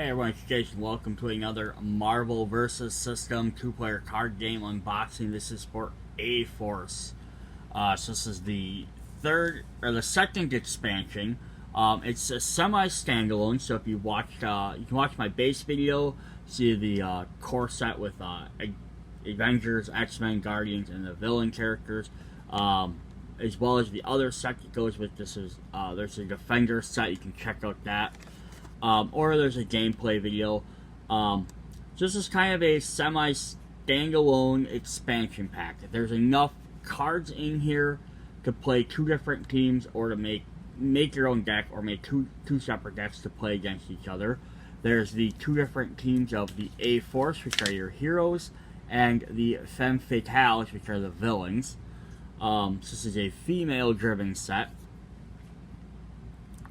Hey everyone, it's Jason. Welcome to another Marvel vs. System 2-player card game unboxing. This is for A-Force. So this is the second expansion. It's a semi-standalone, so if you watch, you can watch my base video, see the core set with Avengers, X-Men, Guardians, and the villain characters, as well as the other set that goes with this. There's a Defender set, you can check out that. Or there's a gameplay video. So this is kind of a semi-standalone expansion pack. There's enough cards in here to play two different teams, or to make your own deck, or make two separate decks to play against each other. There's the two different teams of the A-Force, which are your heroes, and the Femme Fatales, which are the villains. So this is a female-driven set.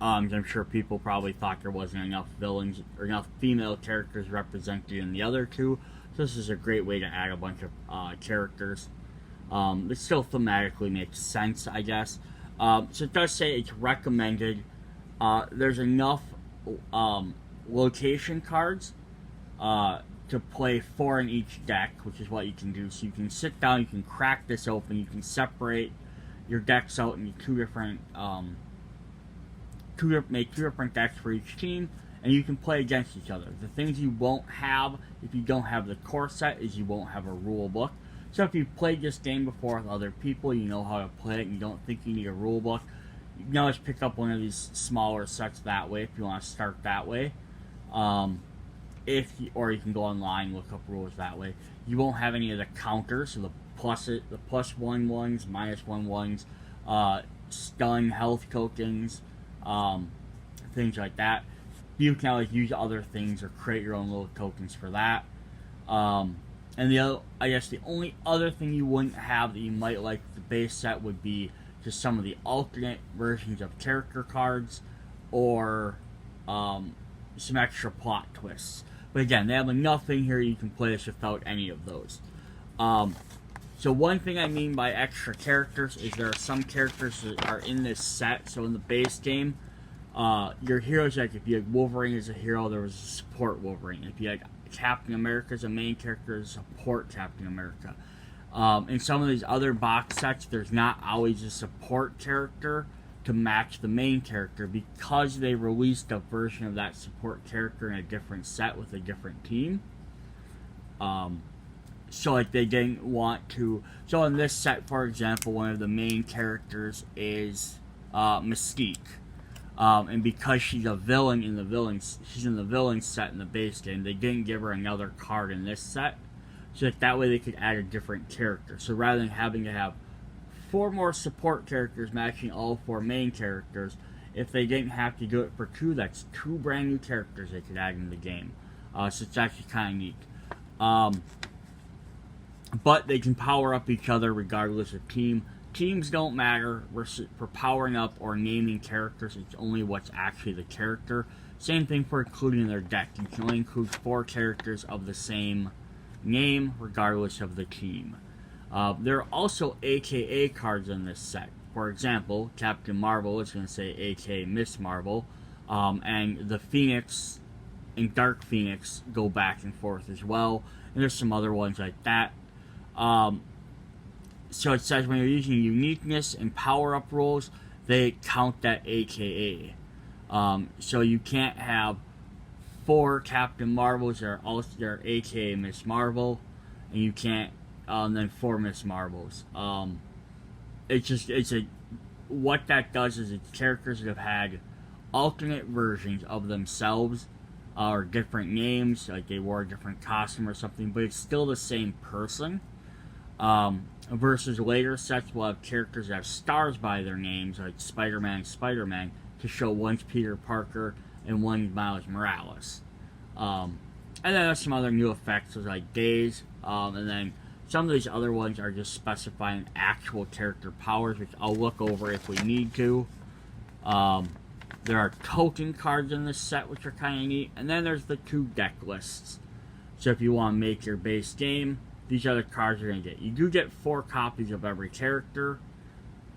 I'm sure people probably thought there wasn't enough villains or enough female characters represented in the other two. So this is a great way to add a bunch of characters. It still thematically makes sense, I guess. So it does say it's recommended. There's enough location cards to play 4 in each deck, which is what you can do. So you can sit down, you can crack this open, you can separate your decks out into make two different decks for each team, and you can play against each other. The things you won't have if you don't have the core set is you won't have a rule book. So if you've played this game before with other people, you know how to play it, and you don't think you need a rule book, you can always pick up one of these smaller sets that way if you want to start that way. Or you can go online, look up rules that way. You won't have any of the counters, so the plus 1 ones, minus 1 ones, stun, health tokens, things like that. You can always use other things or create your own little tokens for that. And I guess the only other thing you wouldn't have that you might like with the base set would be just some of the alternate versions of character cards, or some extra plot twists. But again, they have enough in here you can play this without any of those. So one thing I mean by extra characters is there are some characters that are in this set. So in the base game, your heroes, like if you had Wolverine as a hero, there was a support Wolverine. If you had Captain America as a main character, support Captain America. In some of these other box sets, there's not always a support character to match the main character, because they released a version of that support character in a different set with a different team. So like they didn't want to. So in this set, for example, one of the main characters is Mystique, and because she's a villain in the villain set in the base game, they didn't give her another card in this set, so that way they could add a different character. So rather than having to have 4 more support characters matching all 4 main characters, if they didn't have to do it for 2, that's 2 brand new characters they could add in the game. So it's actually kind of neat. But they can power up each other regardless of team. Teams don't matter for powering up or naming characters. It's only what's actually the character. Same thing for including their deck. You can only include 4 characters of the same name regardless of the team. There are also AKA cards in this set. For example, Captain Marvel is going to say AKA Miss Marvel. And the Phoenix and Dark Phoenix go back and forth as well. And there's some other ones like that. So it says when you're using uniqueness and power-up rules, they count that AKA. So you can't have 4 Captain Marvels that are also AKA Miss Marvel, and you can't then 4 Miss Marvels. What that does is it's characters that have had alternate versions of themselves, or different names, like they wore a different costume or something, but it's still the same person. Versus later sets will have characters that have stars by their names, like Spider-Man, to show one's Peter Parker and one's Miles Morales. And then there's some other new effects, like days, and then some of these other ones are just specifying actual character powers, which I'll look over if we need to. There are token cards in this set, which are kind of neat, and then there's the 2 deck lists. So if you want to make your base game, these are the cards you're going to get. You do get 4 copies of every character.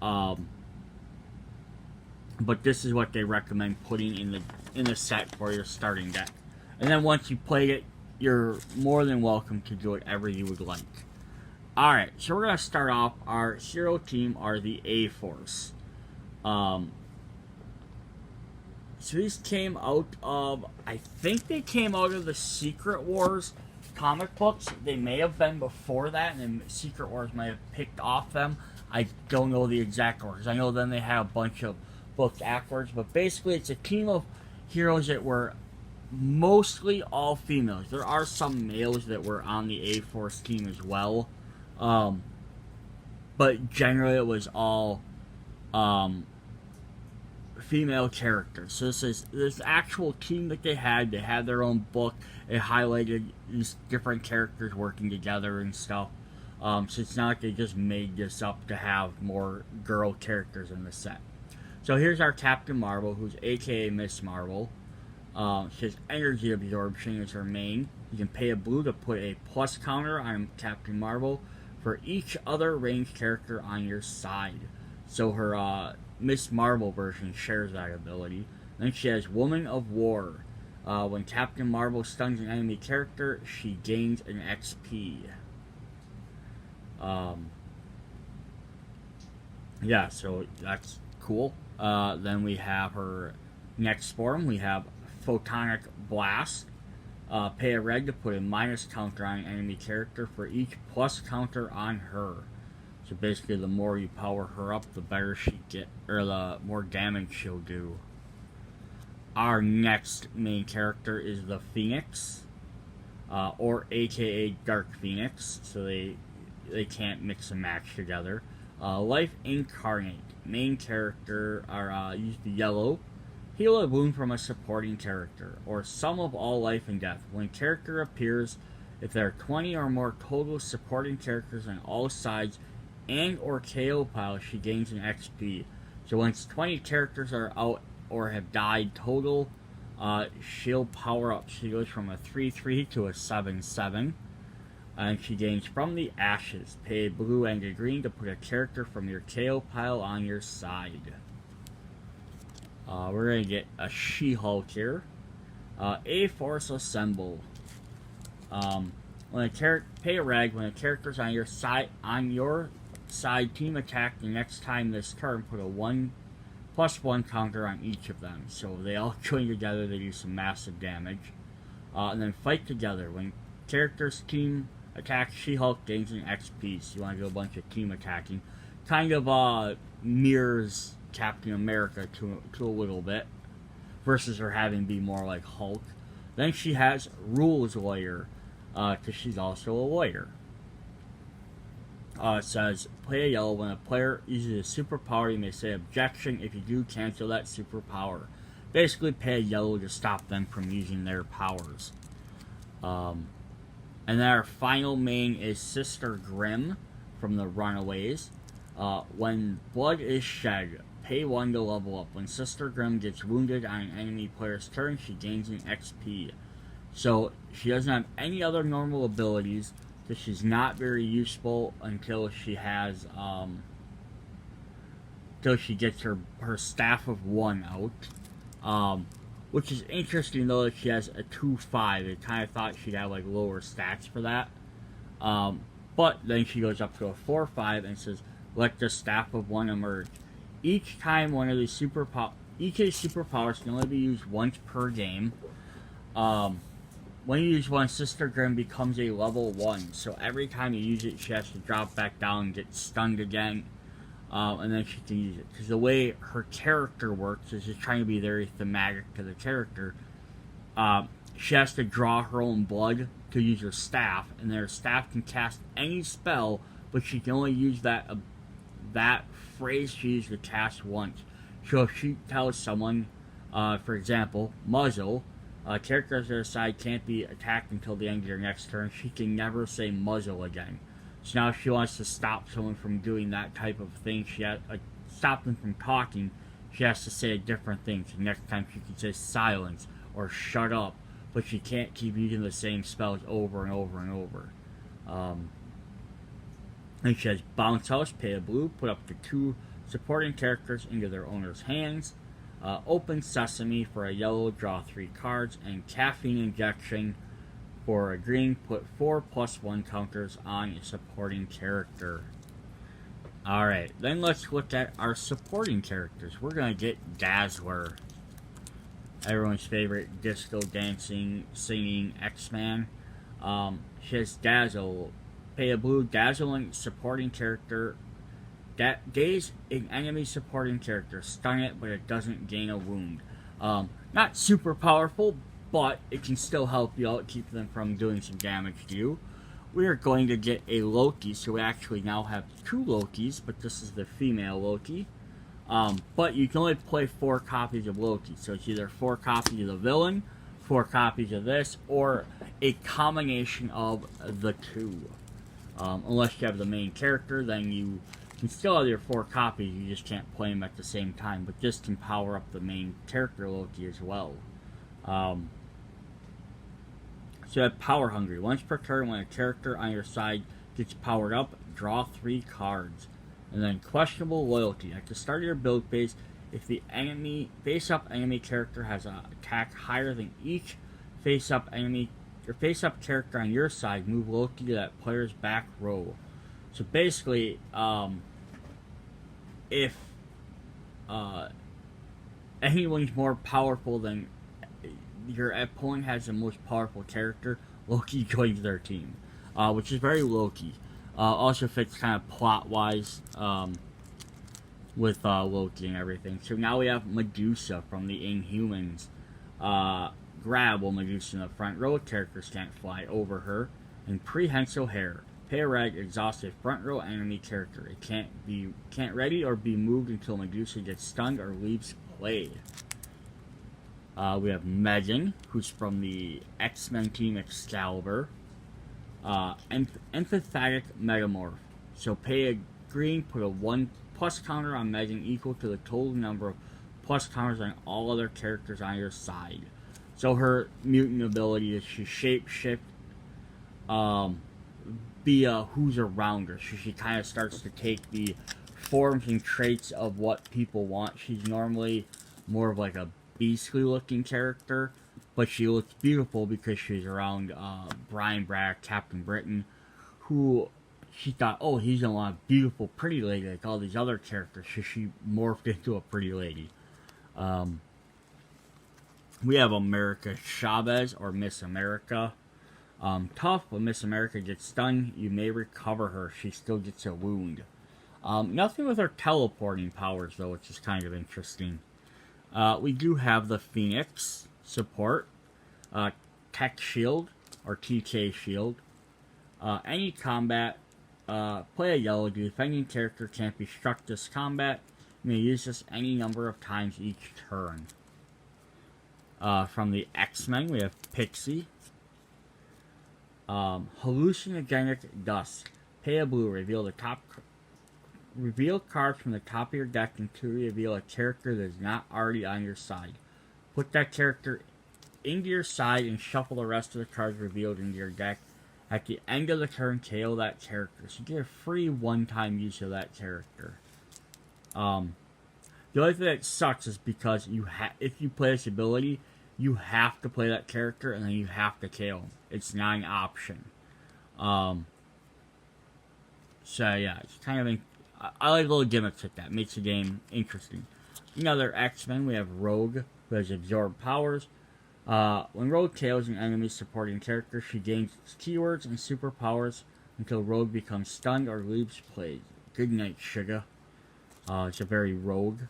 But this is what they recommend putting in the set for your starting deck. And then once you played it, you're more than welcome to do whatever you would like. Alright, so we're going to start off. Our hero team are the A-Force. So these came out of, I think they came out of the Secret Wars comic books. They may have been before that, and then Secret Wars might have picked off them. I don't know the exact orders. I know then they had a bunch of books afterwards, but basically it's a team of heroes that were mostly all females. There are some males that were on the A-Force team as well, but generally it was all female characters. So this actual team that they had their own book. It highlighted these different characters working together and stuff. So it's not like they just made this up to have more girl characters in the set. So here's our Captain Marvel, who's aka Miss Marvel. She has energy absorption as her main. You can pay a blue to put a plus counter on Captain Marvel for each other ranged character on your side. So her Miss Marvel version shares that ability. Then she has Woman of War. When Captain Marvel stuns an enemy character, she gains an XP. Yeah, so that's cool. Then we have her next form. We have Photonic Blast. Pay a red to put a minus counter on an enemy character for each plus counter on her. So basically, the more you power her up, the better she get, or the more damage she'll do. Our next main character is the Phoenix, or aka Dark Phoenix. So they can't mix and match together. Life Incarnate. Main character are use the yellow. Heal a wound from a supporting character, or sum of all life and death. When character appears, if there are 20 or more total supporting characters on all sides and or KO pile, she gains an XP. So once 20 characters are out or have died total, she'll power up. She goes from a 3-3 to a 7-7. And she gains from the ashes. Pay a blue and a green to put a character from your KO pile on your side. We're going to get a She-Hulk here. A-Force Assemble. Pay a reg when a character's on your side team attack the next time this turn, put a 1+1 counter on each of them. So they all join together, they do some massive damage. And then fight together. When characters team attack She-Hulk, gains an XP. So you want to do a bunch of team attacking. Kind of mirrors Captain America to a little bit, versus her having be more like Hulk. Then she has Rules Lawyer, because she's also a lawyer. It says, play a yellow. When a player uses a superpower, you may say objection. If you do, cancel that superpower. Basically, pay a yellow to stop them from using their powers. And then our final main is Sister Grimm from the Runaways. When blood is shed, pay 1 to level up. When Sister Grimm gets wounded on an enemy player's turn, she gains an XP. So she doesn't have any other normal abilities, so she's not very useful until she has until she gets her Staff of 1 out. Which is interesting though that she has a 2-5. I kind of thought she'd have like lower stats for that. But then she goes up to a 4-5 and says, let the Staff of 1 emerge. Each time one of these each of these superpowers can only be used once per game. When you use one, Sister Grimm becomes a level 1. So every time you use it, she has to drop back down and get stunned again. And then she can use it. Because the way her character works is just trying to be very thematic to the character. She has to draw her own blood to use her staff. And then her staff can cast any spell, but she can only use that phrase she used to cast once. So if she tells someone, for example, muzzle, characters on her side can't be attacked until the end of their next turn, she can never say muzzle again. So now if she wants to stop someone from doing that type of thing, she has stop them from talking, she has to say a different thing. So next time she can say silence or shut up, but she can't keep using the same spells over and over and over. And she has Bounce House, pay a blue, put up to 2 supporting characters into their owner's hands. Open Sesame for a yellow, draw 3 cards, and Caffeine Injection for a green, put 4+1 counters on a supporting character. Alright, then let's look at our supporting characters. We're going to get Dazzler. Everyone's favorite disco dancing, singing X-Man. She has Dazzle. Pay a blue, dazzling supporting character. Daze an enemy supporting character. Stun it, but it doesn't gain a wound. Not super powerful, but it can still help you out, keep them from doing some damage to you. We are going to get a Loki, so we actually now have 2 Lokis, but this is the female Loki. But you can only play 4 copies of Loki, so it's either 4 copies of the villain, 4 copies of this, or a combination of the 2. Unless you have the main character, then you can still have your 4 copies, you just can't play them at the same time, but this can power up the main character Loki as well. So you have Power Hungry. Once per turn, when a character on your side gets powered up, draw 3 cards. And then Questionable Loyalty. At the start of your build phase, if the enemy face-up enemy character has an attack higher than each face-up character on your side, move Loki to that player's back row. So basically, if anyone's more powerful than your opponent has the most powerful character, Loki joins their team, which is very Loki. Also fits kind of plot-wise with Loki and everything. So now we have Medusa from the Inhumans. Grab while Medusa in the front row. Characters can't fly over her. And Prehensile Hair. Pay a red, exhaust a front row enemy character. It can't ready or be moved until Medusa gets stunned or leaves play. We have Megan, who's from the X-Men team Excalibur. Empathetic Metamorph. So pay a green, put a 1+ counter on Megan equal to the total number of plus counters on all other characters on your side. So her mutant ability is to shapeshift via who's around her. So she kind of starts to take the forms and traits of what people want. She's normally more of like a beastly looking character, but she looks beautiful because she's around Brian Braddock, Captain Britain, who she thought, oh, he's gonna want a beautiful pretty lady like all these other characters, so she morphed into a pretty lady. We have America Chavez, or Miss America. Tough, when Miss America gets stunned, you may recover her. She still gets a wound. Nothing with her teleporting powers, though, which is kind of interesting. We do have the Phoenix support, Tech Shield, or TK Shield. Any combat, play a yellow. The defending character can't be struck this combat. You may use this any number of times each turn. From the X-Men, we have Pixie. Hallucinogenic Dust. Pay a blue. Reveal cards from the top of your deck until you reveal a character that is not already on your side. Put that character into your side and shuffle the rest of the cards revealed into your deck. At the end of the turn, KO that character. So you get a free one-time use of that character. The only thing that sucks is because if you play this ability, you have to play that character and then you have to KO him. It's not an option. So yeah, it's kind of I like little gimmicks like that. Makes the game interesting. Another X-Men, we have Rogue, who has absorbed powers. When Rogue KOs an enemy supporting character, she gains keywords and superpowers until Rogue becomes stunned or leaves play. Good night, Sugar. It's a very Rogue.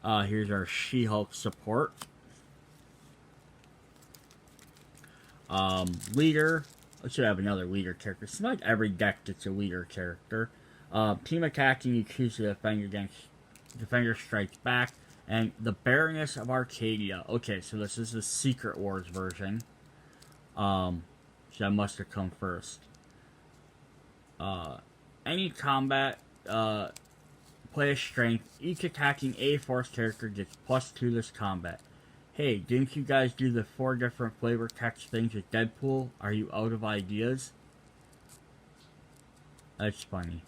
Here's our She-Hulk support. Leader. Let's have another leader character. It's not like every deck gets a leader character. Team attacking, you choose to defend against Defender Strikes Back. And the Baroness of Arcadia. Okay, so this is the Secret Wars version. So that must have come first. Any combat, play a strength. Each attacking A-Force character gets +2 this combat. Hey, didn't you guys do the 4 different flavor text things with Deadpool? Are you out of ideas? That's funny.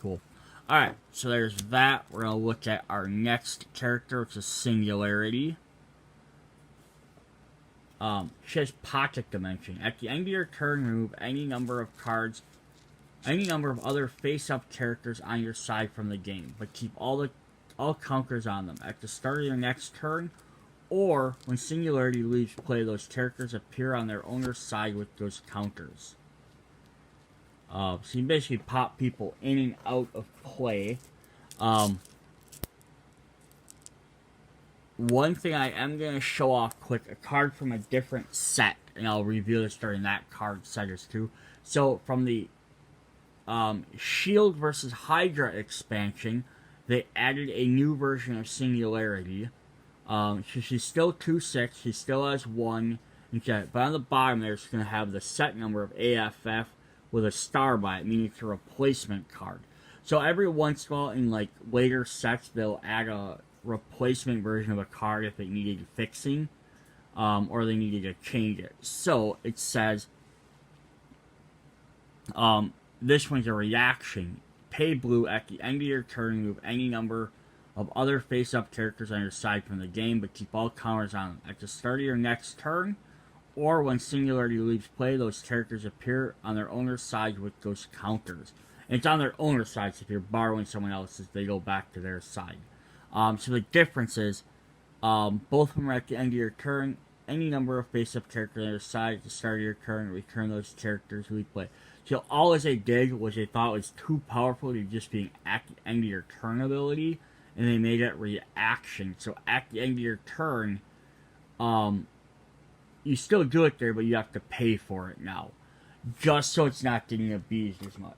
Cool. Alright, so there's that. We're going to look at our next character, which is Singularity. She has Pocket Dimension. At the end of your turn, remove any number of cards, any number of other face-up characters on your side from the game, but keep all counters on them. At the start of your next turn, or when Singularity leaves play, those characters appear on their owner's side with those counters. So you basically pop people in and out of play. One thing I am going to show off quick, a card from a different set, and I'll review this during that card set as too. So from the Shield vs. Hydra expansion, they added a new version of Singularity. So she's still 2/6, she still has 1, okay, but on the bottom there, it's going to have the set number of AFF with a star by it, meaning it's a replacement card. So every once in a while, in like later sets, they'll add a replacement version of a card if it needed fixing, or they needed to change it. So it says, this one's a reaction. Pay blue at the end of your turn, remove any number of other face-up characters on your side from the game, but keep all counters on them. At the start of your next turn, or when Singularity leaves play, those characters appear on their owner's side with those counters. And it's on their owner's side, so if you're borrowing someone else's, they go back to their side. So the difference is, both of them are at the end of your turn. Any number of face-up characters on your side at the start of your turn, return those characters who leave play. So all as they did was they thought it was too powerful to just being at the end of your turn ability, and they made it reaction. So at the end of your turn, you still do it there, but you have to pay for it now, just so it's not getting abused as much.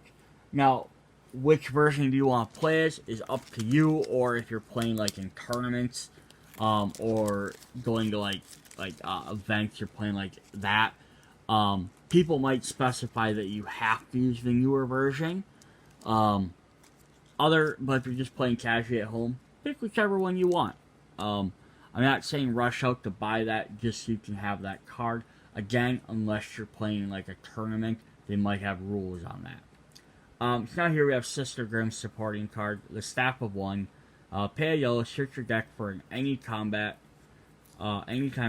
Now, which version do you want to play as is up to you, or if you're playing like in tournaments, or going to like events, you're playing like that. People might specify that you have to use the newer version. But if you're just playing casually at home, pick whichever one you want. I'm not saying rush out to buy that just so you can have that card. Again, unless you're playing like a tournament, they might have rules on that. So now here we have Sister Grimm's supporting card, the Staff of One. Pay a yellow, search your deck for anytime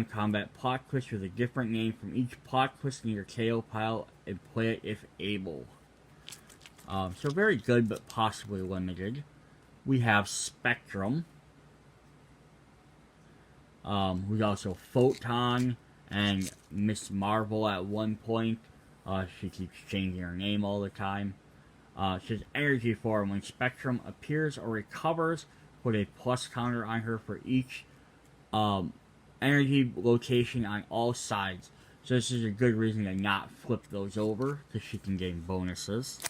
combat plot twist with a different name from each plot twist in your KO pile and play it if able. So very good, but possibly limited. We have Spectrum. Who's also Photon and Miss Marvel at one point. She keeps changing her name all the time. She has energy form. When Spectrum appears or recovers, put a plus counter on her for each energy location on all sides. So this is a good reason to not flip those over, because she can gain bonuses.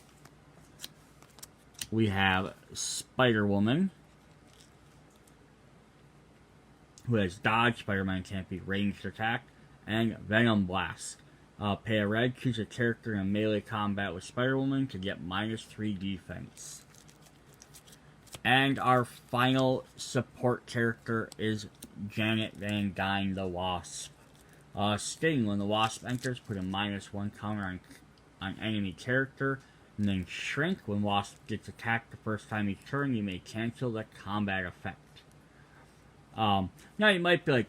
We have Spider-Woman, who has dodge, Spider-Man can't be ranged attack, and Venom Blast. Pay a red, choose a character in melee combat with Spider-Woman to get -3 defense. And our final support character is Janet Van Dyne the Wasp. Sting, when the Wasp enters, put a -1 counter on enemy character, and then Shrink, when Wasp gets attacked the first time each turn, you may cancel the combat effect. Now you might be like,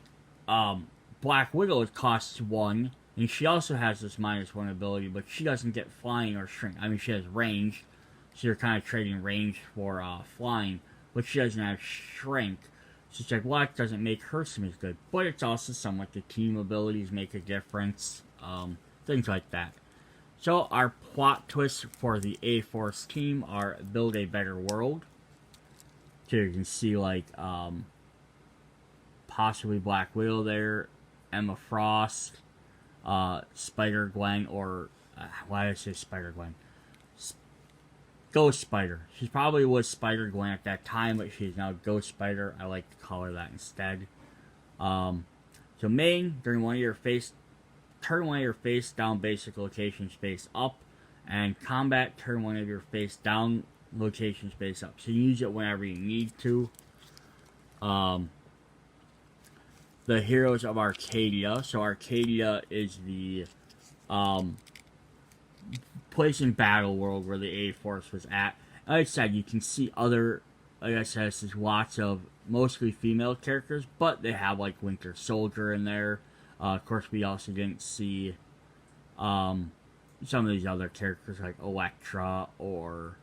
Black Widow costs 1, and she also has this -1 ability, but she doesn't get flying or shrink. I mean, she has range, so you're kind of trading range for flying, but she doesn't have shrink. So it's like, well, that doesn't make her seem as good, but it's also somewhat the team abilities make a difference, things like that. So our plot twists for the A-Force team are build a better world. So you can see like possibly Black Widow there, Emma Frost, Spider-Gwen, or why did I say Spider-Gwen? Ghost Spider. She probably was Spider-Gwen at that time, but she's now Ghost Spider. I like to call her that instead. So main, during one of your turn one of your face down basic locations face up, and combat, turn one of your face down locations face up. So you use it whenever you need to. The Heroes of Arcadia. So Arcadia is the place in Battle World where the A-Force was at, Like I said, you can see other, like I said, there's lots of mostly female characters, but they have like Winter Soldier in there. Of course, we also didn't see some of these other characters like Elektra or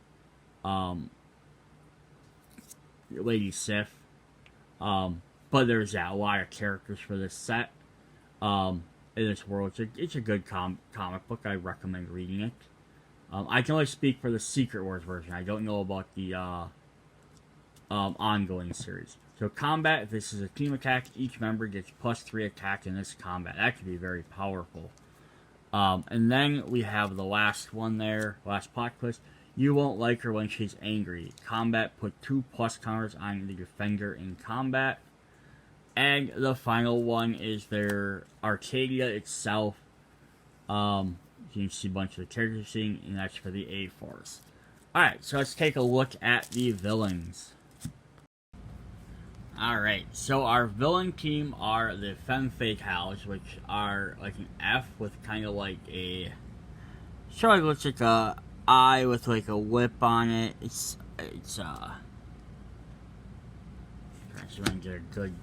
Lady Sif. But there's a lot of characters for this set. In this world, it's a good comic book. I recommend reading it. I can only speak for the Secret Wars version. I don't know about the ongoing series. So combat, if this is a team attack, each member gets +3 attack in this combat. That could be very powerful. And then we have the last one there, last plot twist. You won't like her when she's angry. Combat, put 2+ counters on the defender in combat. And the final one is their Arcadia itself. You can see a bunch of the characters seeing, and that's for the A-Force. Alright, so let's take a look at the villains. Alright, so our villain team are the Femme Fatales, which are like an F with kind of like a... sort of looks like a eye with like a lip on it. It's trying to get a good...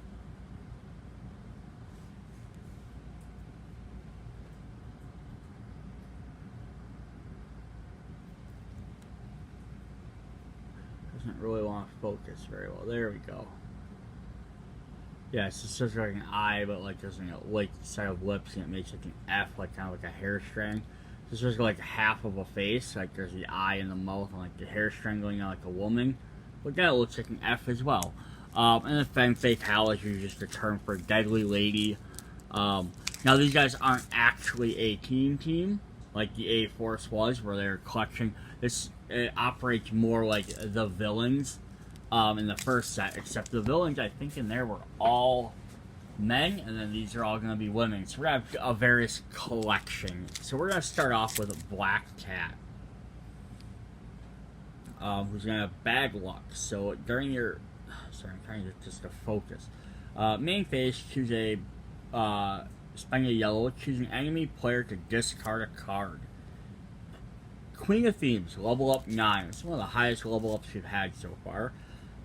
doesn't really want to focus very well. There we go. Yeah, it's just like an eye, but like doesn't like side of lips, and it makes like an F, like kind of like a hair string. So it's just like half of a face, like there's the eye and the mouth, and like the hair string going on like a woman. But that looks like an F as well. And the Femme Fatales is just a term for deadly lady. Now these guys aren't actually a team like the A-Force was, where they're collection. This it operates more like the villains in the first set, except the villains I think in there were all men, and then these are all going to be women. So we're going to have a various collection. So we're going to start off with a Black Cat, who's going to have bad luck. So during your... sorry, I'm trying to get this to focus. Main phase, choose a... spend a yellow, choose an enemy player to discard a card. Queen of Themes, level up 9. It's one of the highest level ups you've had so far.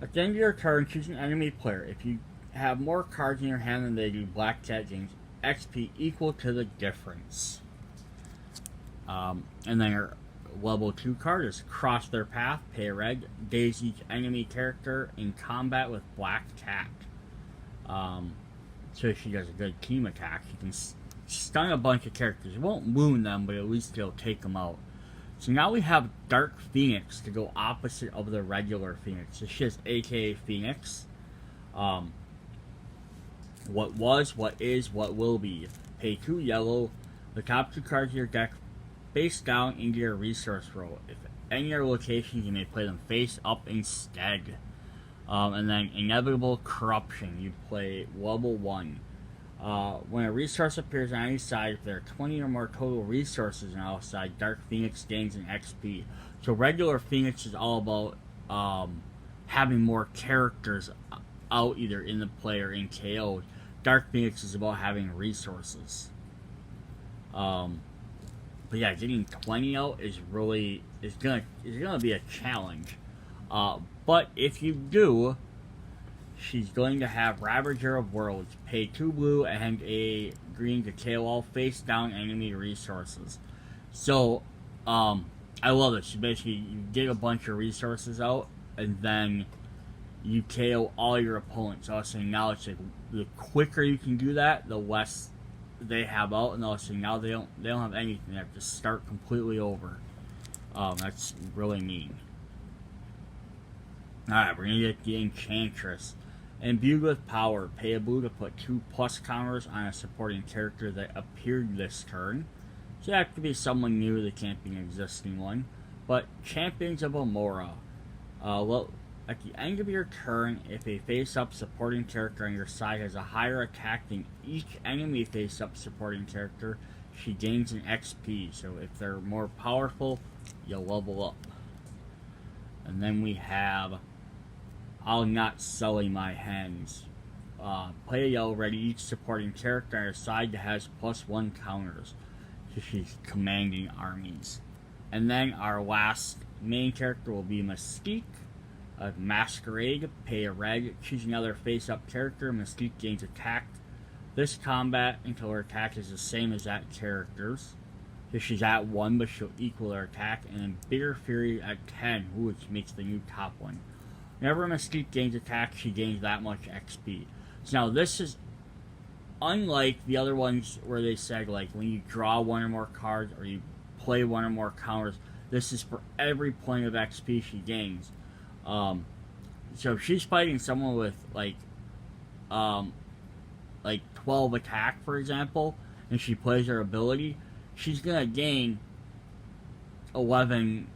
At the end of your turn, choose an enemy player. If you have more cards in your hand than they do, Black Cat gains XP equal to the difference. And then your level 2 card is Cross Their Path, pay a red, daze each enemy character in combat with Black Cat. So if she does a good team attack, she can stun a bunch of characters. It won't wound them, but at least it'll take them out. So now we have Dark Phoenix to go opposite of the regular Phoenix. So she has aka Phoenix. What was, what is, what will be. Pay 2 yellow. The top 2 cards of your deck face down into your resource row. If any other locations, you may play them face up instead. And then Inevitable Corruption. You play level 1. When a resource appears on any side, if there are 20 or more total resources on our side, Dark Phoenix gains an XP. So regular Phoenix is all about having more characters out either in the play or in KO. Dark Phoenix is about having resources. But yeah, getting 20 out is gonna be a challenge. But if you do, she's going to have Ravager of Worlds. Pay 2 blue and a green to KO all face down enemy resources. So, I love it. So basically, you get a bunch of resources out, and then you KO all your opponents. So I was saying now it's like the quicker you can do that, the less they have out, and I was saying now they don't have anything. They have to start completely over. That's really mean. Alright, we're gonna get the Enchantress. Imbued with power, pay a blue to put 2+ counters on a supporting character that appeared this turn. So that could be someone new that can't be an existing one. But Champions of Amora. At the end of your turn, if a face-up supporting character on your side has a higher attack than each enemy face-up supporting character, she gains an XP. So if they're more powerful, you'll level up. And then we have I'll Not Sully My Hens. Play a yellow, ready each supporting character on your side that has +1 counters. So she's commanding armies. And then our last main character will be Mystique. Masquerade, pay a red, choose another face-up character. Mystique gains attack this combat until her attack is the same as that character's. So she's at 1, but she'll equal her attack. And then Bitter Fury at 10, which makes the new top one. Whenever Mystique gains attack, she gains that much XP. So now this is unlike the other ones where they said, like, when you draw one or more cards or you play one or more counters, this is for every point of XP she gains. So if she's fighting someone with, like 12 attack, for example, and she plays her ability, she's gonna gain 11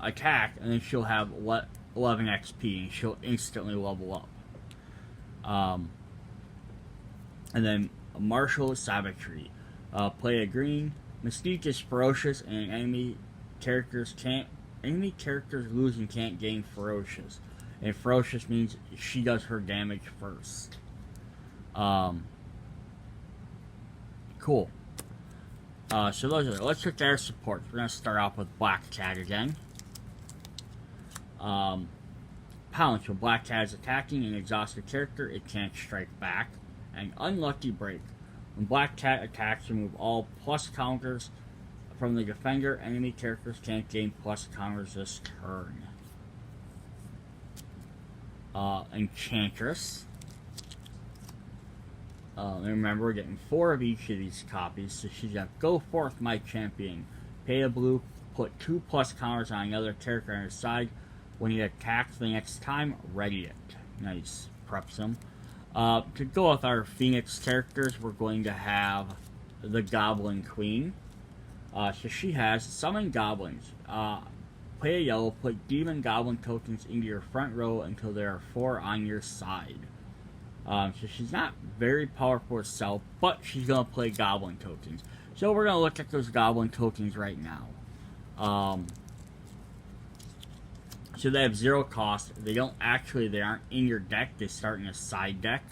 attack, and then she'll have 11 XP, and she'll instantly level up. And then Martial Savagery. Play a green. Mystique is ferocious, and enemy characters lose and can't gain ferocious. And ferocious means she does her damage first. Cool. So those are. Let's look at our supports. We're gonna start off with Black Cat again. Pounce. When Black Cat is attacking an exhausted character, it can't strike back. And Unlucky Break. When Black Cat attacks, remove all plus counters from the defender. Enemy characters can't gain plus counters this turn. Enchantress. Remember, we're getting 4 of each of these copies. So she's got Go Forth, My Champion. Pay a blue, put 2 plus counters on another character on her side. When he attacks the next time, ready it. Nice. Preps them. To go with our Phoenix characters, we're going to have the Goblin Queen. So she has Summon Goblins. Play a yellow, put Demon Goblin tokens into your front row until there are 4 on your side. So she's not very powerful herself, but she's going to play Goblin tokens. So we're going to look at those Goblin tokens right now. So they have 0 cost. They aren't in your deck. They start in a side deck.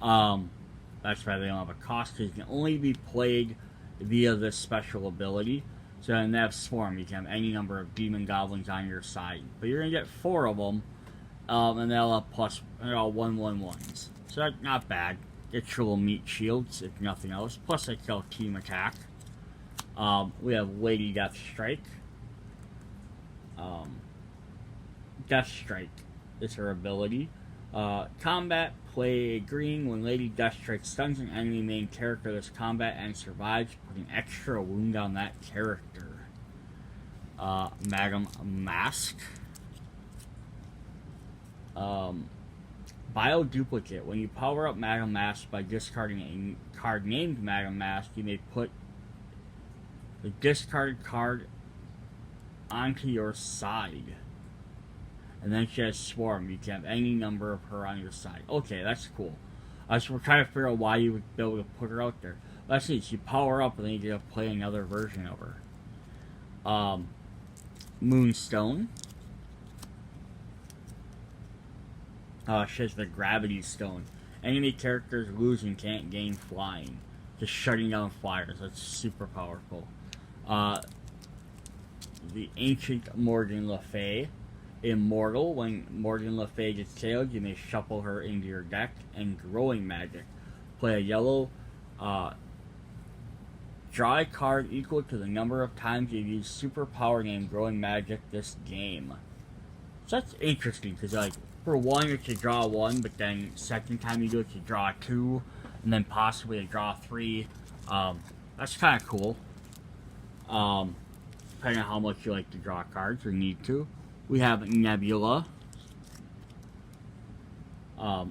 That's why they don't have a cost, because you can only be played via this special ability. So then they have Swarm. You can have any number of Demon Goblins on your side. But you're going to get 4 of them. And they'll have they're all 1/1/1s. So that's not bad. Get your little meat shields, if nothing else. Plus, they kill team attack. We have Lady Deathstrike. Deathstrike is her ability. Combat, play green. When Lady Deathstrike stuns an enemy main character this combat and survives, put an extra wound on that character. Madam Mask. Bio-Duplicate. When you power up Madam Mask by discarding a card named Madam Mask, you may put the discarded card onto your side. And then she has Swarm. You can have any number of her on your side. Okay, that's cool. So we're trying to figure out why you would be able to put her out there. Let's see. So you power up and then you get to play another version of her. Moonstone. She has the Gravity Stone. Enemy characters lose and can't gain flying. Just shutting down flyers. That's super powerful. The Ancient Morgan Le Fay. Immortal. When Morgan Le Fay gets killed, you may shuffle her into your deck. And Growing Magic. Play a yellow. Draw a card equal to the number of times you've used superpower named Growing Magic this game. So that's interesting, because like, for 1 it's to draw 1, but then second time you do it you draw 2, and then possibly to draw 3. That's kind of cool. Depending on how much you like to draw cards or need to. We have Nebula.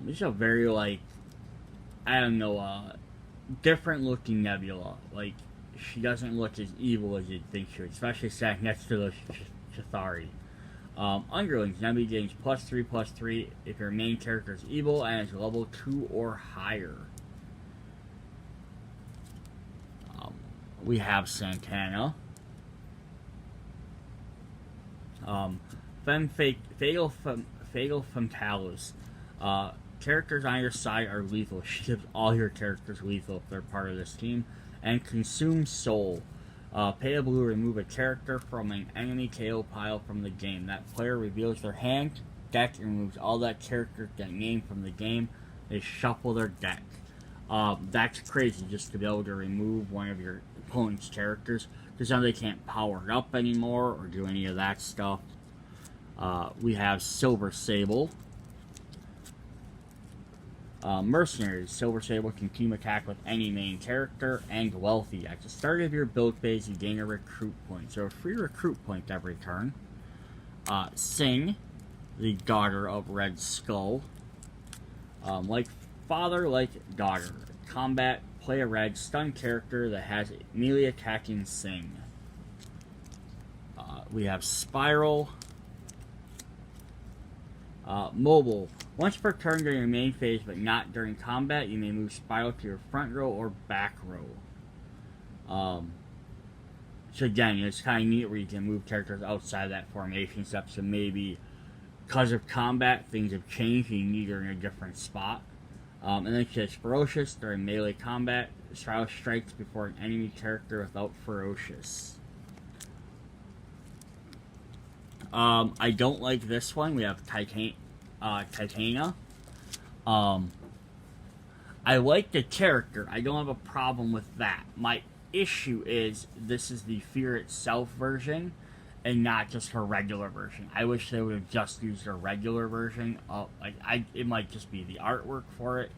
This is a very, like, I don't know, different looking Nebula. Like, she doesn't look as evil as you'd think she would, especially sat next to the Chitauri. Underlings. Nebula gains +3/+3 if your main character is evil and is level 2 or higher. We have Santana. Femme Fatales. Characters on your side are lethal. She gives all your characters lethal if they're part of this team. And Consume Soul. Pay a blue, remove a character from an enemy KO pile from the game. That player reveals their hand, deck, and removes all that character that name from the game. They shuffle their deck. That's crazy just to be able to remove one of your opponent's characters, because now they can't power it up anymore or do any of that stuff. We have Silver Sable. Mercenaries. Silver Sable can team attack with any main character and wealthy. At the start of your build phase, you gain a recruit point. So a free recruit point every turn. Sing, the daughter of Red Skull. Like father, like daughter. Combat, play a red stun character that has melee attacking Sing. We have Spiral. Mobile. Once per turn during your main phase, but not during combat, you may move Spiral to your front row or back row. So again, it's kind of neat where you can move characters outside that formation step, so maybe because of combat, things have changed, you need her in a different spot. And then she has Ferocious. During melee combat, Spiral strikes before an enemy character without Ferocious. I don't like this one. We have Titania. I like the character. I don't have a problem with that. My issue is this is the Fear Itself version and not just her regular version. I wish they would have just used her regular version. It might just be the artwork for it,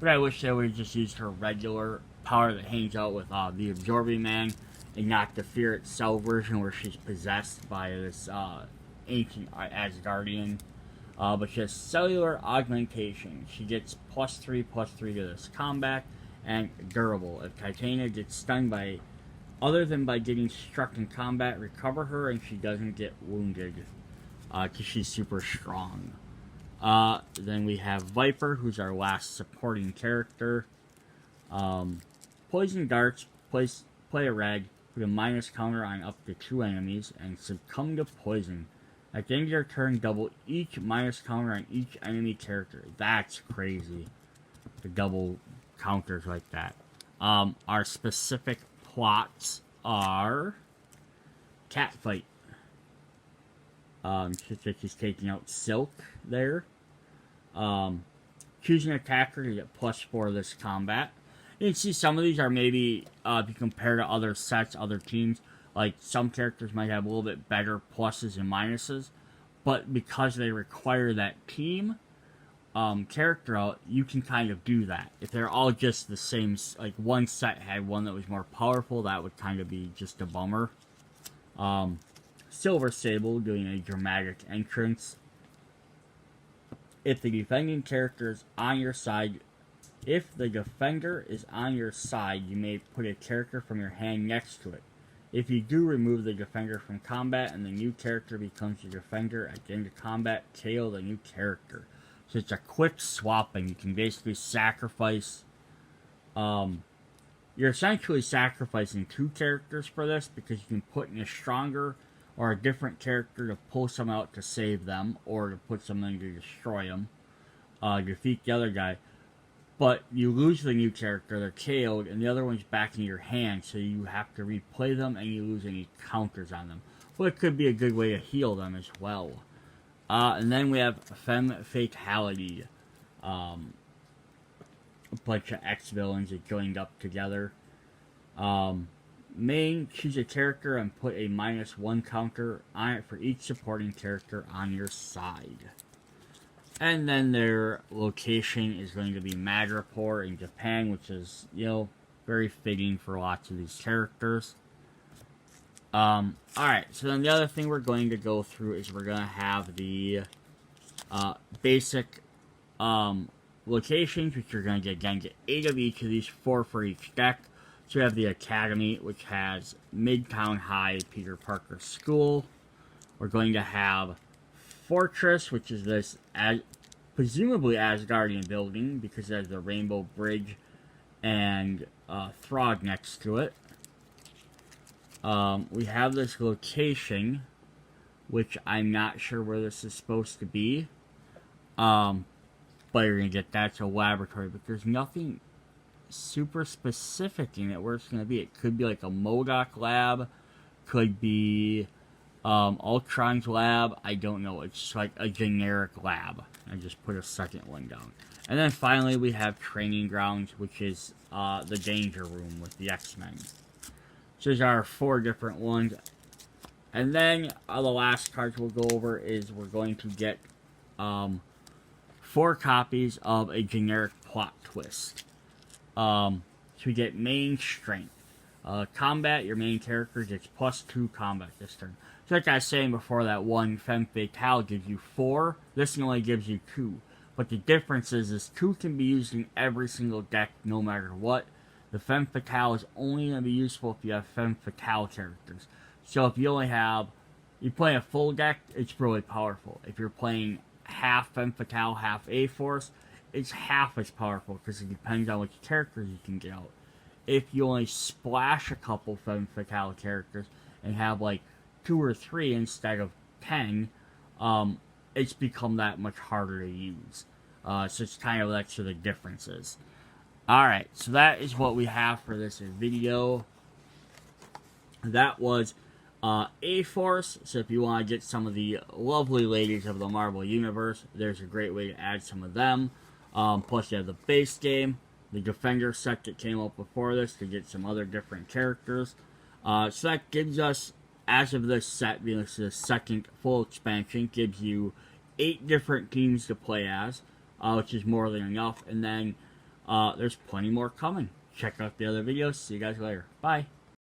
but I wish they would have just used her regular power that hangs out with the Absorbing Man, and not the Fear Itself version where she's possessed by this ancient Asgardian. But she has Cellular Augmentation. She gets +3/+3 to this combat, and Durable. If Titania gets stunned by, other than by getting struck in combat, recover her and she doesn't get wounded, because she's super strong. Then we have Viper, who's our last supporting character. Poison Darts, play a red, put a minus counter on up to 2 enemies, and succumb to poison. At the end of your turn, double each minus counter on each enemy character. That's crazy. The double counters like that. Our specific plots are Catfight. She's taking out Silk there. Choose an attacker to get +4 this combat. You can see some of these are maybe, if you compare to other sets, other teams, like some characters might have a little bit better pluses and minuses, but because they require that team character out, you can kind of do that. If they're all just the same, like one set had one that was more powerful, that would kind of be just a bummer. Silver Sable doing a dramatic entrance. If the defending character is on your side, you may put a character from your hand next to it. If you do, remove the defender from combat, and the new character becomes your defender. At the end of combat, KO the new character. So it's a quick swapping. You can basically sacrifice. You're essentially sacrificing 2 characters for this, because you can put in a stronger or a different character to pull some out to save them, or to put something to destroy them, defeat the other guy. But you lose the new character, they're KO'd, and the other one's back in your hand, so you have to replay them, and you lose any counters on them. Well, it could be a good way to heal them as well. And then we have Femme Fatales. A bunch of ex-villains that joined up together. Main, choose a character and put a -1 counter on it for each supporting character on your side. And then their location is going to be Madripoor in Japan, which is, very fitting for lots of these characters. Alright, so then the other thing we're going to go through is we're going to have the basic locations, which you're going to get 8 of each of these, 4 for each deck. So we have the Academy, which has Midtown High Peter Parker School. We're going to have Fortress, which is this presumably Asgardian building, because it has the Rainbow Bridge and Throg next to it. We have this location, which I'm not sure where this is supposed to be. But you're going to get that. It's a laboratory, but there's nothing super specific in it where it's going to be. It could be like a MODOK lab, could be Ultron's lab. I don't know. It's like a generic lab. I just put a second one down. And then finally we have Training Grounds, which is the Danger Room with the X-Men. So these are 4 different ones. And then the last cards we'll go over is we're going to get 4 copies of a generic plot twist. So we get main strength. Combat, your main character gets +2 combat this turn. So like I was saying before, that one Femme Fatales gives you 4. This one only gives you 2. But the difference is 2 can be used in every single deck no matter what. The Femme Fatales is only going to be useful if you have Femme Fatale characters. So if you only have, you play a full deck, it's really powerful. If you're playing half Femme Fatale, half A-Force, it's half as powerful because it depends on which characters you can get out. If you only splash a couple Femme Fatale characters and have like 2 or 3 instead of 10, it's become that much harder to use. So it's kind of that's the differences. Alright, so that is what we have for this video. That was A-Force. So if you want to get some of the lovely ladies of the Marvel Universe, there's a great way to add some of them. Plus you have the base game, the Defender set that came up before this to get some other different characters. So that gives us, as of this set, being this is the second full expansion, gives you 8 different teams to play as, which is more than enough. And then there's plenty more coming. Check out the other videos. See you guys later. Bye.